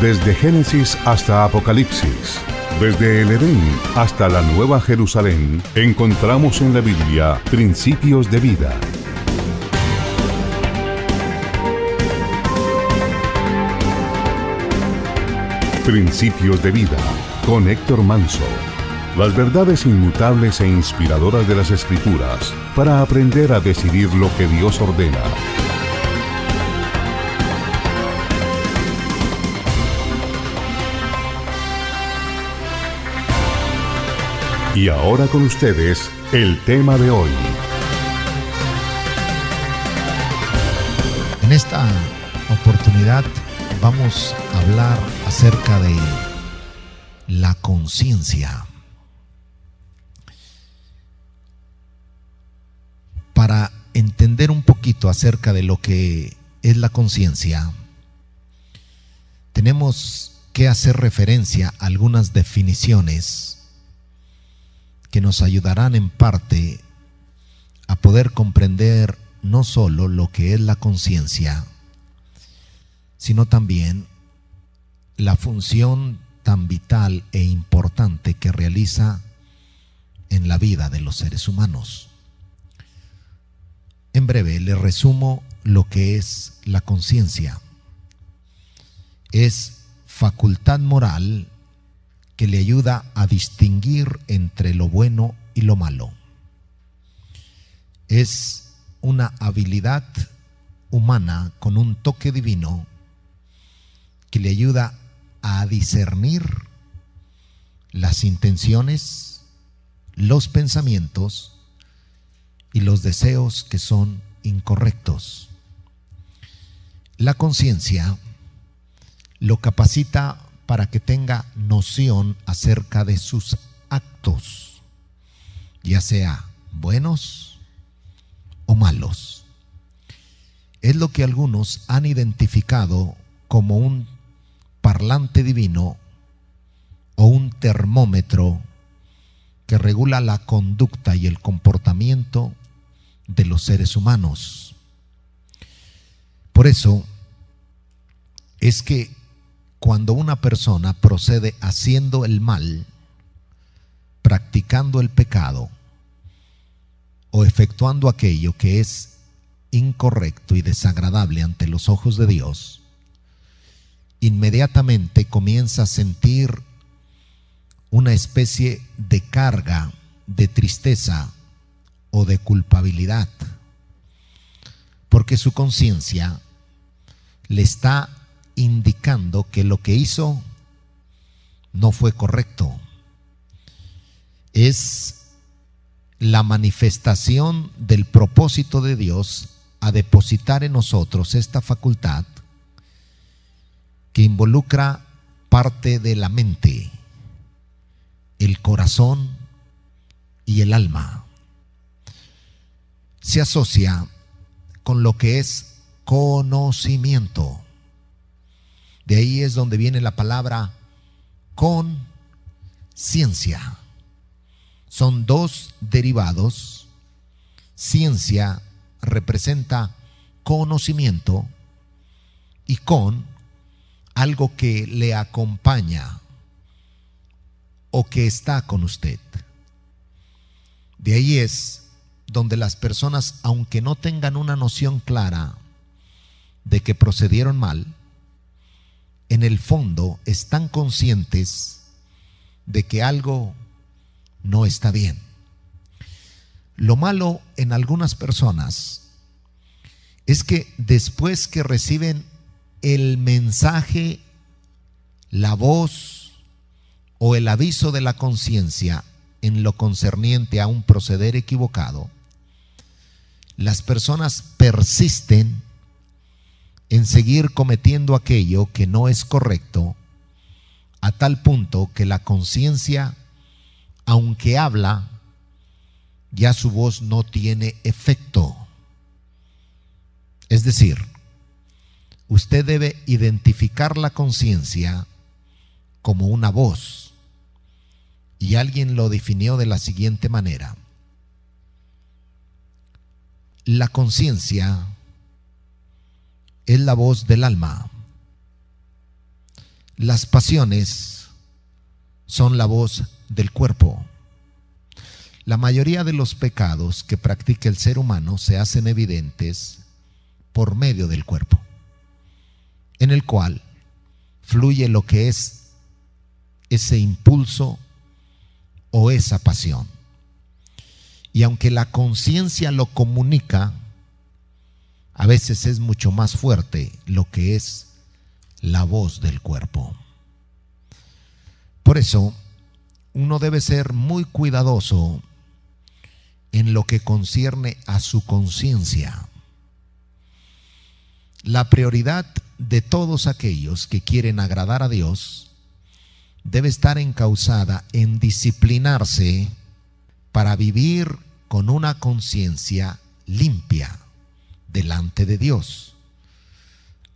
Desde Génesis hasta Apocalipsis, desde el Edén hasta la Nueva Jerusalén, encontramos en la Biblia principios de vida. Principios de vida, con Héctor Manso. Las verdades inmutables e inspiradoras de las Escrituras para aprender a decidir lo que Dios ordena. Y ahora con ustedes, el tema de hoy. En esta oportunidad vamos a hablar acerca de la conciencia. Para entender un poquito acerca de lo que es la conciencia, tenemos que hacer referencia a algunas definiciones que nos ayudarán en parte a poder comprender no solo lo que es la conciencia, sino también la función tan vital e importante que realiza en la vida de los seres humanos. En breve les resumo lo que es la conciencia. Es facultad moral que le ayuda a distinguir entre lo bueno y lo malo. Es una habilidad humana con un toque divino que le ayuda a discernir las intenciones, los pensamientos y los deseos que son incorrectos. La conciencia lo capacita para que tenga noción acerca de sus actos, ya sea buenos o malos. Es lo que algunos han identificado como un parlante divino o un termómetro que regula la conducta y el comportamiento de los seres humanos. Por eso es que cuando una persona procede haciendo el mal, practicando el pecado o efectuando aquello que es incorrecto y desagradable ante los ojos de Dios, inmediatamente comienza a sentir una especie de carga, de tristeza o de culpabilidad, porque su conciencia le está indicando que lo que hizo no fue correcto. Es la manifestación del propósito de Dios a depositar en nosotros esta facultad que involucra parte de la mente, el corazón y el alma. Se asocia con lo que es conocimiento. De ahí es donde viene la palabra conciencia. Son dos derivados. Ciencia representa conocimiento y con algo que le acompaña o que está con usted. De ahí es donde las personas, aunque no tengan una noción clara de que procedieron mal, en el fondo están conscientes de que algo no está bien. Lo malo en algunas personas es que después que reciben el mensaje, la voz o el aviso de la conciencia en lo concerniente a un proceder equivocado, las personas persisten en seguir cometiendo aquello que no es correcto, a tal punto que la conciencia, aunque habla, ya su voz no tiene efecto. Es decir, usted debe identificar la conciencia como una voz, y alguien lo definió de la siguiente manera: la conciencia es la voz del alma. Las pasiones son la voz del cuerpo. La mayoría de los pecados que practica el ser humano se hacen evidentes por medio del cuerpo, en el cual fluye lo que es ese impulso o esa pasión. Y aunque la conciencia lo comunica, a veces es mucho más fuerte lo que es la voz del cuerpo. Por eso, uno debe ser muy cuidadoso en lo que concierne a su conciencia. La prioridad de todos aquellos que quieren agradar a Dios debe estar encauzada en disciplinarse para vivir con una conciencia limpia delante de Dios.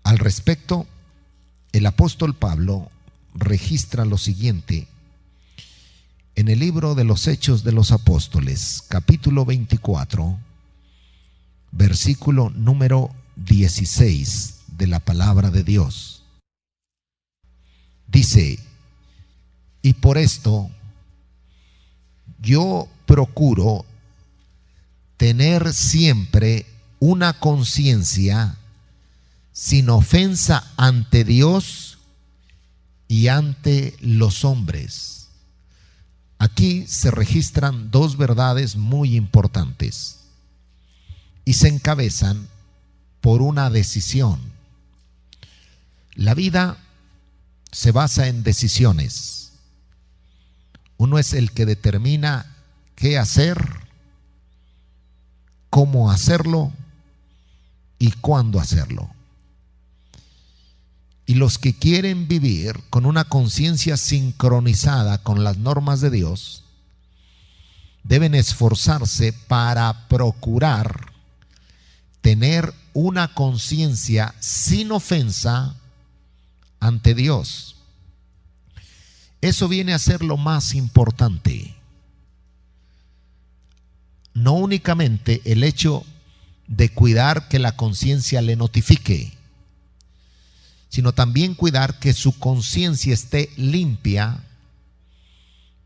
Al respecto, el apóstol Pablo registra lo siguiente en el libro de los Hechos de los Apóstoles, capítulo 24, versículo número 16 de la palabra de Dios. Dice: y por esto yo procuro tener siempre una conciencia sin ofensa ante Dios y ante los hombres. Aquí se registran dos verdades muy importantes y se encabezan por una decisión. La vida se basa en decisiones. Uno es el que determina qué hacer, cómo hacerlo y cuándo hacerlo. Y los que quieren vivir con una conciencia sincronizada con las normas de Dios deben esforzarse para procurar tener una conciencia sin ofensa ante Dios. Eso viene a ser lo más importante. No únicamente el hecho de cuidar que la conciencia le notifique, sino también cuidar que su conciencia esté limpia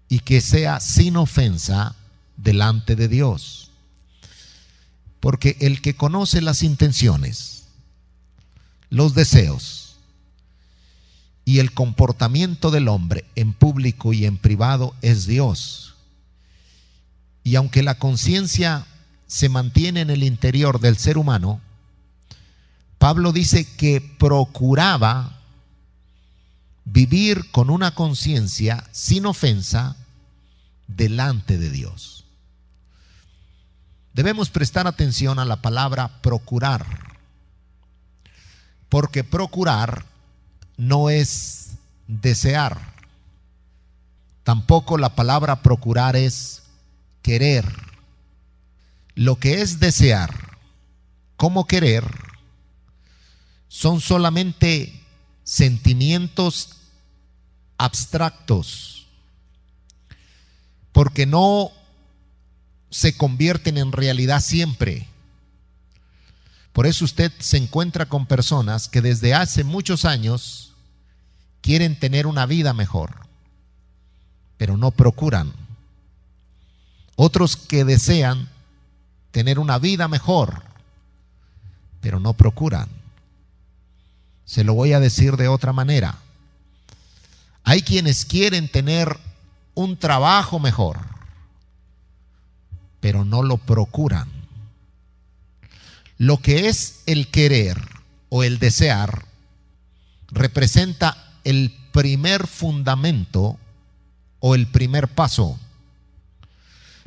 y que sea sin ofensa delante de Dios. Porque el que conoce las intenciones, los deseos y el comportamiento del hombre en público y en privado es Dios. Y aunque la conciencia se mantiene en el interior del ser humano, Pablo dice que procuraba vivir con una conciencia sin ofensa delante de Dios. Debemos prestar atención a la palabra procurar, porque procurar no es desear. Tampoco la palabra procurar es querer. Lo que es desear como querer son solamente sentimientos abstractos, porque no se convierten en realidad siempre. Por eso usted se encuentra con personas que desde hace muchos años quieren tener una vida mejor, pero no procuran. Otros que desean tener una vida mejor, pero no procuran. Se lo voy a decir de otra manera. Hay quienes quieren tener un trabajo mejor, pero no lo procuran. Lo que es el querer o el desear representa el primer fundamento o el primer paso.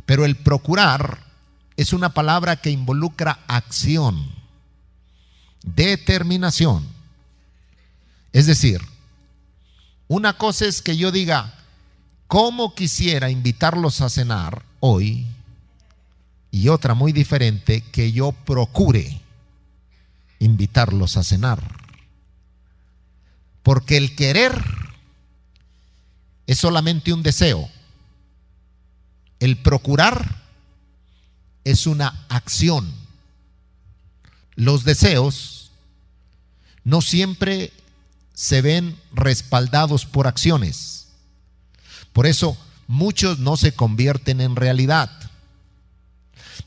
Pero el procurar es una palabra que involucra acción, determinación. Es decir, una cosa es que yo diga, ¿cómo quisiera invitarlos a cenar hoy? Y otra muy diferente, que yo procure invitarlos a cenar. Porque el querer es solamente un deseo. El procurar es una acción. Los deseos no siempre se ven respaldados por acciones. Por eso muchos no se convierten en realidad.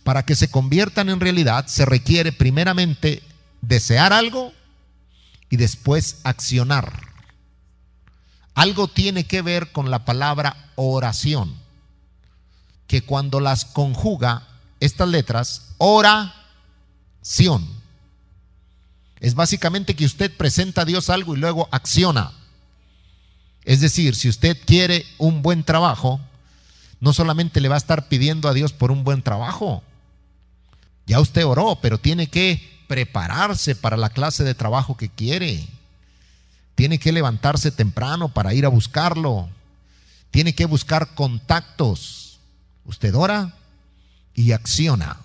Para que se conviertan en realidad se requiere primeramente desear algo y después accionar. Algo tiene que ver con la palabra oración, que cuando las conjuga estas letras, oración, es básicamente que usted presenta a Dios algo y luego acciona. Es decir, si usted quiere un buen trabajo, no solamente le va a estar pidiendo a Dios por un buen trabajo. Ya usted oró, pero tiene que prepararse para la clase de trabajo que quiere. Tiene que levantarse temprano para ir a buscarlo. Tiene que buscar contactos. Usted ora y acciona.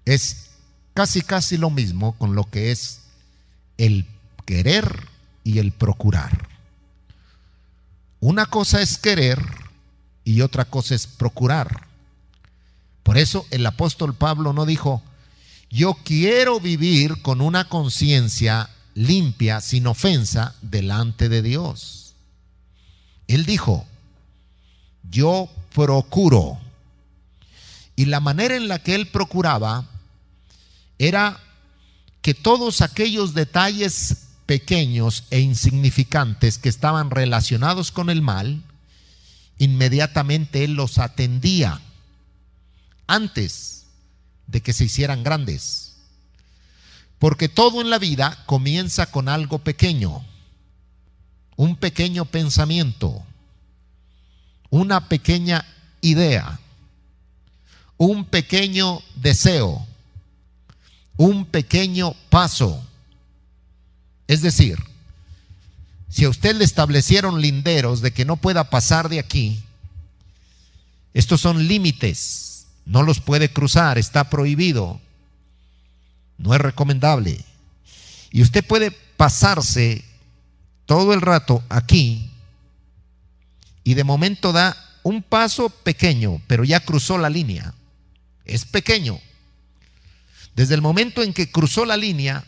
Es casi lo mismo con lo que es el querer y el procurar. Una cosa es querer y otra cosa es procurar. Por eso el apóstol Pablo no dijo: yo quiero vivir con una conciencia limpia, sin ofensa, delante de Dios. Él dijo: yo procuro. Y la manera en la que él procuraba era que todos aquellos detalles pequeños e insignificantes que estaban relacionados con el mal, inmediatamente él los atendía antes de que se hicieran grandes. Porque todo en la vida comienza con algo pequeño, un pequeño pensamiento, una pequeña idea, un pequeño deseo, un pequeño paso. Es decir, si a usted le establecieron linderos de que no pueda pasar de aquí, estos son límites, no los puede cruzar, está prohibido, no es recomendable. Y usted puede pasarse todo el rato aquí y de momento da un paso pequeño, pero ya cruzó la línea. Es pequeño. Desde el momento en que cruzó la línea,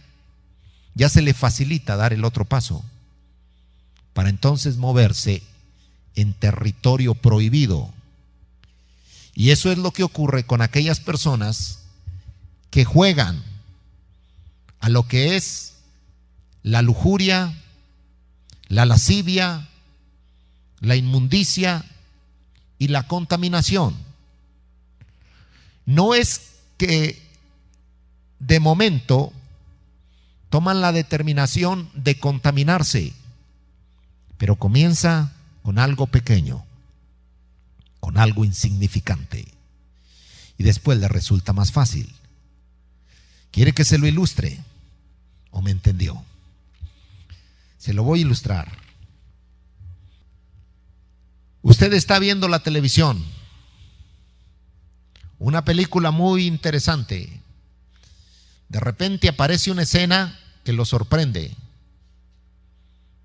ya se le facilita dar el otro paso, para entonces moverse en territorio prohibido. Y eso es lo que ocurre con aquellas personas que juegan a lo que es la lujuria, la lascivia, la inmundicia y la contaminación. No es que de momento toman la determinación de contaminarse, pero comienza con algo pequeño, con algo insignificante, y después le resulta más fácil. ¿Quiere que se lo ilustre? ¿O me entendió? Se lo voy a ilustrar. Usted está viendo la televisión, una película muy interesante. De repente aparece una escena que lo sorprende,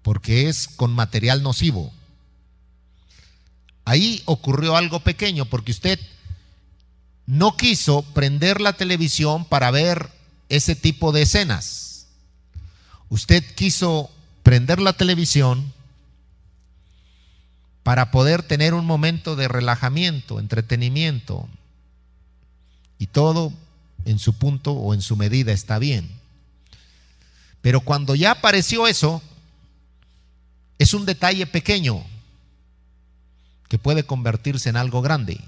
porque es con material nocivo. Ahí ocurrió algo pequeño, porque usted no quiso prender la televisión para ver ese tipo de escenas. Usted quiso prender la televisión para poder tener un momento de relajamiento, entretenimiento, y todo en su punto o en su medida está bien. Pero cuando ya apareció eso, es un detalle pequeño que puede convertirse en algo grande.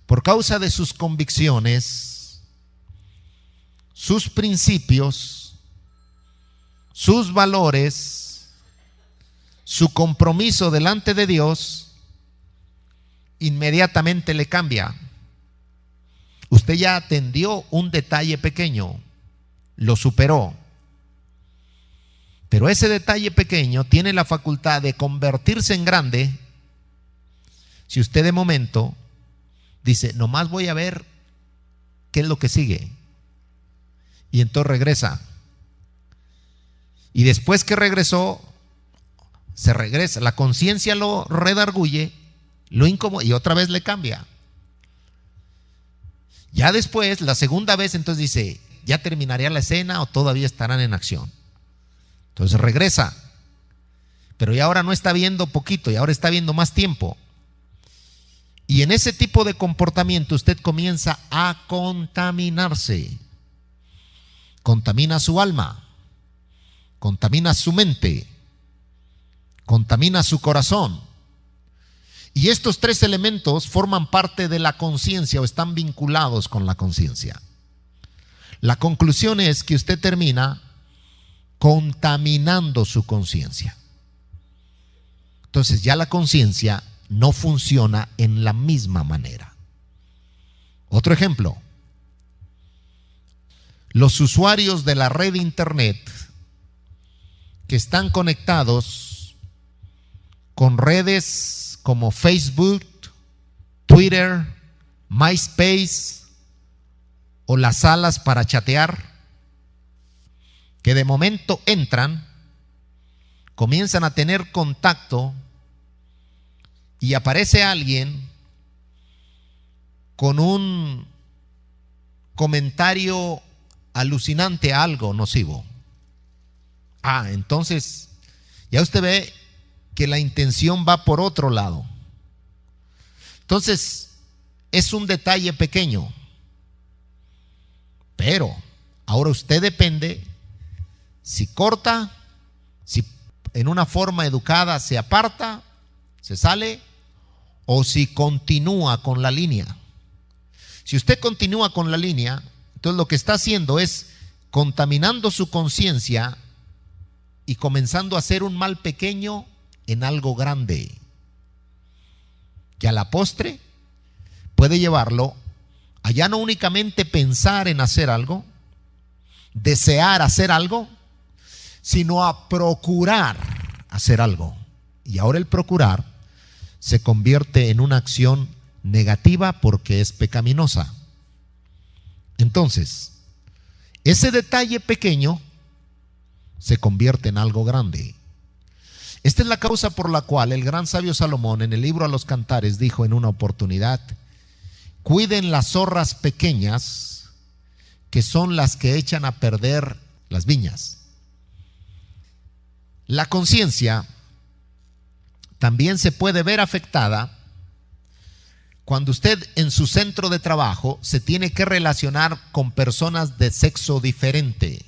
Por causa de sus convicciones, sus principios, sus valores, su compromiso delante de Dios, inmediatamente le cambia. Usted ya atendió un detalle pequeño, lo superó. Pero ese detalle pequeño tiene la facultad de convertirse en grande si usted de momento dice: nomás voy a ver qué es lo que sigue. Y entonces regresa. Y después que regresó, se regresa. La conciencia lo redarguye, lo incomoda y otra vez le cambia. Ya después, la segunda vez, entonces dice: ¿ya terminaría la escena o todavía estarán en acción? Entonces regresa. Pero ya ahora no está viendo poquito, y ahora está viendo más tiempo. Y en ese tipo de comportamiento usted comienza a contaminarse. Contamina su alma, contamina su mente, contamina su corazón. Y estos tres elementos forman parte de la conciencia o están vinculados con la conciencia. La conclusión es que usted termina contaminando su conciencia. Entonces ya la conciencia no funciona en la misma manera. Otro ejemplo. Los usuarios de la red internet que están conectados con redes como Facebook, Twitter, MySpace o las salas para chatear, que de momento entran, comienzan a tener contacto y aparece alguien con un comentario alucinante a algo nocivo. Entonces ya usted ve que la intención va por otro lado. Entonces es un detalle pequeño, pero ahora usted depende si corta, si en una forma educada se aparta, se sale, o si continúa con la línea. Si usted continúa con la línea, entonces lo que está haciendo es contaminando su conciencia y comenzando a hacer un mal pequeño en algo grande, que a la postre puede llevarlo a ya no únicamente pensar en hacer algo, desear hacer algo, sino a procurar hacer algo. Y ahora el procurar se convierte en una acción negativa porque es pecaminosa. Entonces, ese detalle pequeño se convierte en algo grande. Esta es la causa por la cual el gran sabio Salomón en el libro a los Cantares dijo en una oportunidad: cuiden las zorras pequeñas, que son las que echan a perder las viñas. La conciencia también se puede ver afectada cuando usted en su centro de trabajo se tiene que relacionar con personas de sexo diferente.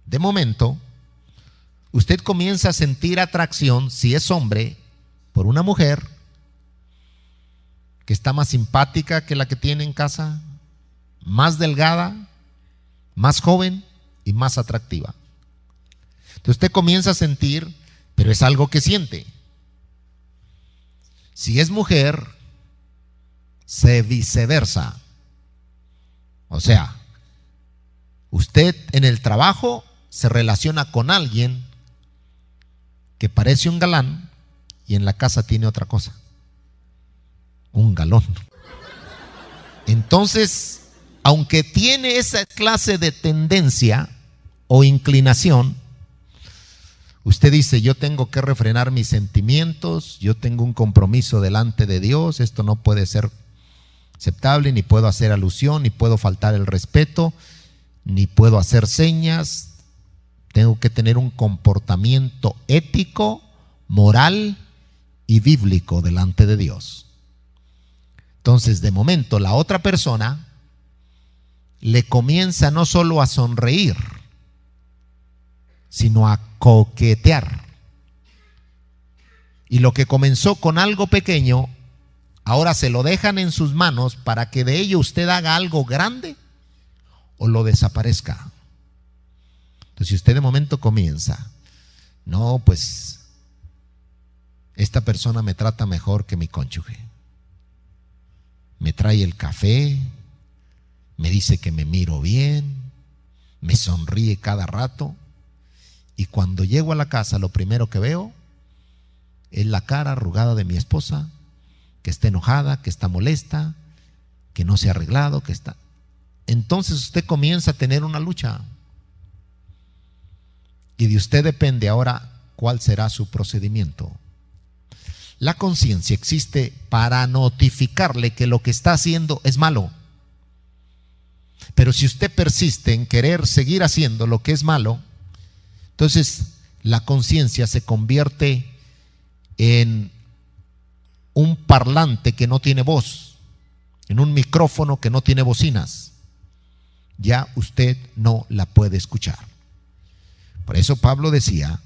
De momento, usted comienza a sentir atracción, si es hombre, por una mujer que está más simpática que la que tiene en casa, más delgada, más joven y más atractiva. Entonces usted comienza a sentir, pero es algo que siente. Si es mujer, viceversa. O sea, usted en el trabajo se relaciona con alguien que parece un galán y en la casa tiene otra cosa, un galón. Entonces, aunque tiene esa clase de tendencia o inclinación, usted dice: yo tengo que refrenar mis sentimientos, yo tengo un compromiso delante de Dios, esto no puede ser aceptable, ni puedo hacer alusión, ni puedo faltar el respeto, ni puedo hacer señas. Tengo que tener un comportamiento ético, moral y bíblico delante de Dios. Entonces, de momento, la otra persona le comienza no solo a sonreír, sino a coquetear. Y lo que comenzó con algo pequeño, ahora se lo dejan en sus manos para que de ello usted haga algo grande o lo desaparezca. Entonces, si usted de momento comienza, no, pues esta persona me trata mejor que mi cónyuge, me trae el café, me dice que me miro bien, me sonríe cada rato, y cuando llego a la casa lo primero que veo es la cara arrugada de mi esposa, que está enojada, que está molesta, que no se ha arreglado, que está... Entonces usted comienza a tener una lucha. Y de usted depende ahora cuál será su procedimiento. La conciencia existe para notificarle que lo que está haciendo es malo. Pero si usted persiste en querer seguir haciendo lo que es malo, Entonces, la conciencia se convierte en un parlante que no tiene voz, en un micrófono que no tiene bocinas. Ya usted no la puede escuchar. Por eso Pablo decía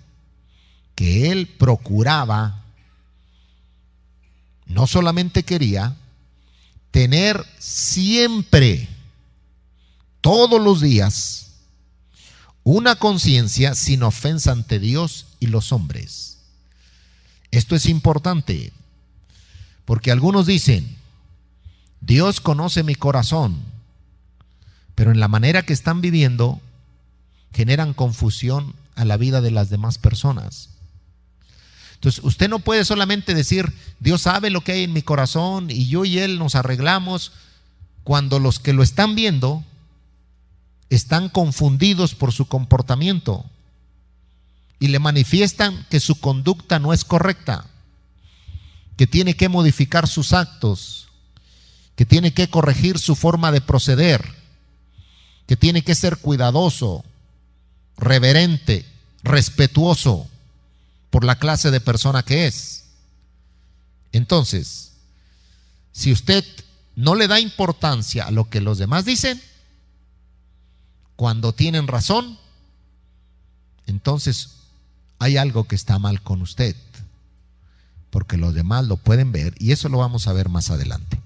que él procuraba, no solamente quería, tener siempre, todos los días, una conciencia sin ofensa ante Dios y los hombres. Esto es importante, porque algunos dicen, Dios conoce mi corazón, pero en la manera que están viviendo, generan confusión a la vida de las demás personas. Entonces, usted no puede solamente decir, Dios sabe lo que hay en mi corazón y yo y Él nos arreglamos, cuando los que lo están viendo están confundidos por su comportamiento y le manifiestan que su conducta no es correcta, que tiene que modificar sus actos, que tiene que corregir su forma de proceder, que tiene que ser cuidadoso, reverente, respetuoso por la clase de persona que es. Entonces, si usted no le da importancia a lo que los demás dicen, cuando tienen razón, entonces hay algo que está mal con usted, porque los demás lo pueden ver, y eso lo vamos a ver más adelante.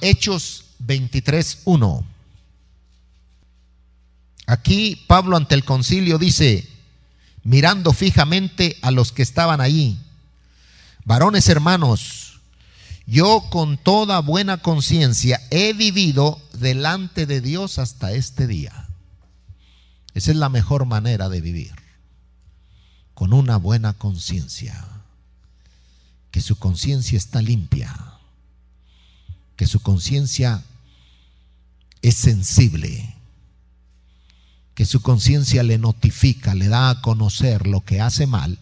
Hechos 23:1. Aquí Pablo ante el concilio dice, mirando fijamente a los que estaban allí: varones hermanos, yo con toda buena conciencia he vivido delante de Dios hasta este día. Esa es la mejor manera de vivir, con una buena conciencia, que su conciencia está limpia, que su conciencia es sensible, que su conciencia le notifica, le da a conocer lo que hace mal,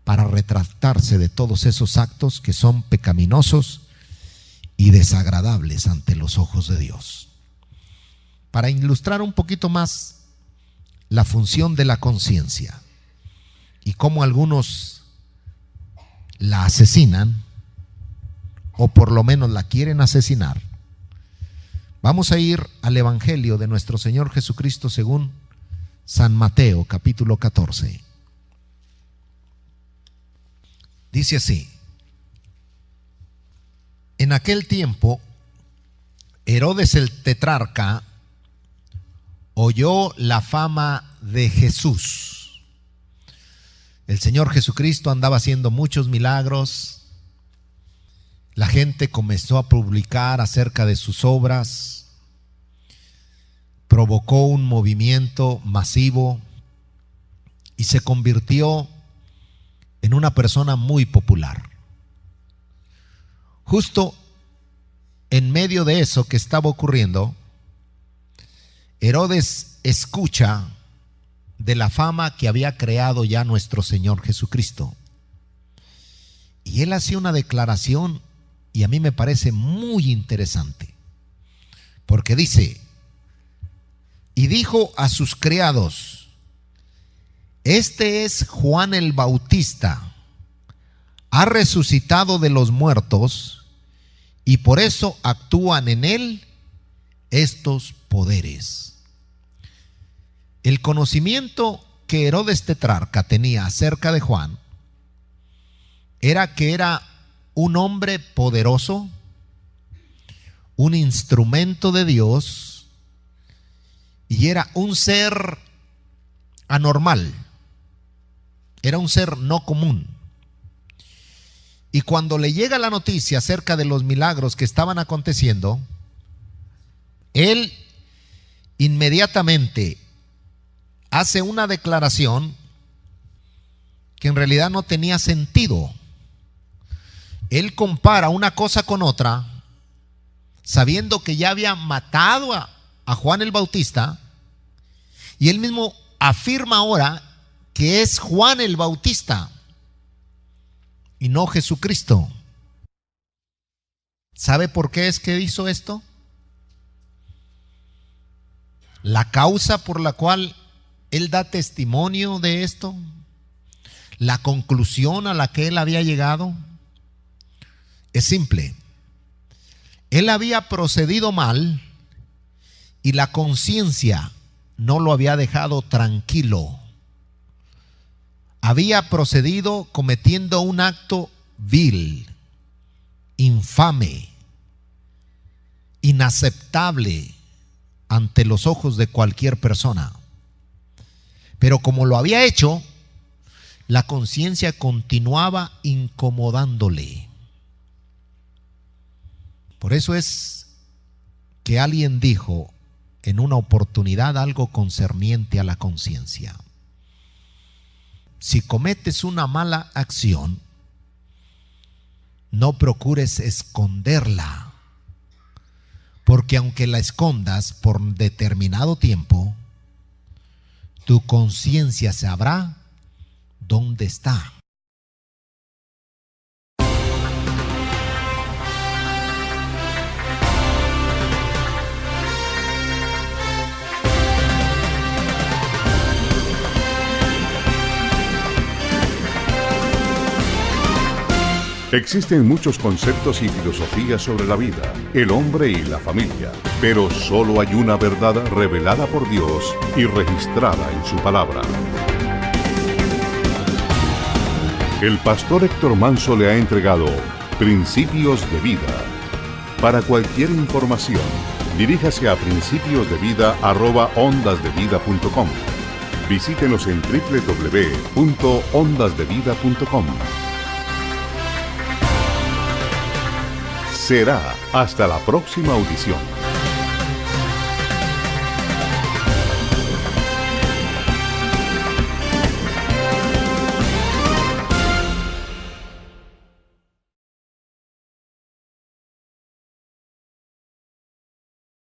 para retractarse de todos esos actos que son pecaminosos y desagradables ante los ojos de Dios. Para ilustrar un poquito más la función de la conciencia y cómo algunos la asesinan, o por lo menos la quieren asesinar, vamos a ir al Evangelio de nuestro Señor Jesucristo según San Mateo, capítulo 14. Dice así: en aquel tiempo, Herodes el tetrarca oyó la fama de Jesús. El Señor Jesucristo andaba haciendo muchos milagros. La gente comenzó a publicar acerca de sus obras. Provocó un movimiento masivo y se convirtió en una persona muy popular. Justo en medio de eso que estaba ocurriendo, Herodes escucha de la fama que había creado ya nuestro Señor Jesucristo. Y él hace una declaración, y a mí me parece muy interesante, porque dice: y dijo a sus criados, este es Juan el Bautista, ha resucitado de los muertos, y por eso actúan en él estos poderes. El conocimiento que Herodes tetrarca tenía acerca de Juan era que era un hombre poderoso, un instrumento de Dios, y era un ser anormal, era un ser no común. Y cuando le llega la noticia acerca de los milagros que estaban aconteciendo, él inmediatamente hace una declaración que en realidad no tenía sentido. Él compara una cosa con otra, sabiendo que ya había matado a Juan el Bautista, y él mismo afirma ahora que es Juan el Bautista y no Jesucristo. ¿Sabe por qué es que hizo esto? La causa por la cual él da testimonio de esto, la conclusión a la que él había llegado, es simple. Él había procedido mal y la conciencia no lo había dejado tranquilo. Había procedido cometiendo un acto vil, infame, inaceptable ante los ojos de cualquier persona. Pero como lo había hecho, la conciencia continuaba incomodándole. Por eso es que alguien dijo en una oportunidad algo concerniente a la conciencia. Si cometes una mala acción, no procures esconderla, porque aunque la escondas por determinado tiempo, tu conciencia sabrá dónde está. Existen muchos conceptos y filosofías sobre la vida, el hombre y la familia, pero solo hay una verdad revelada por Dios y registrada en su palabra. El pastor Héctor Manso le ha entregado Principios de Vida. Para cualquier información, diríjase a principiosdevida@ondasdevida.com. Visítenos en www.ondasdevida.com. Será hasta la próxima audición.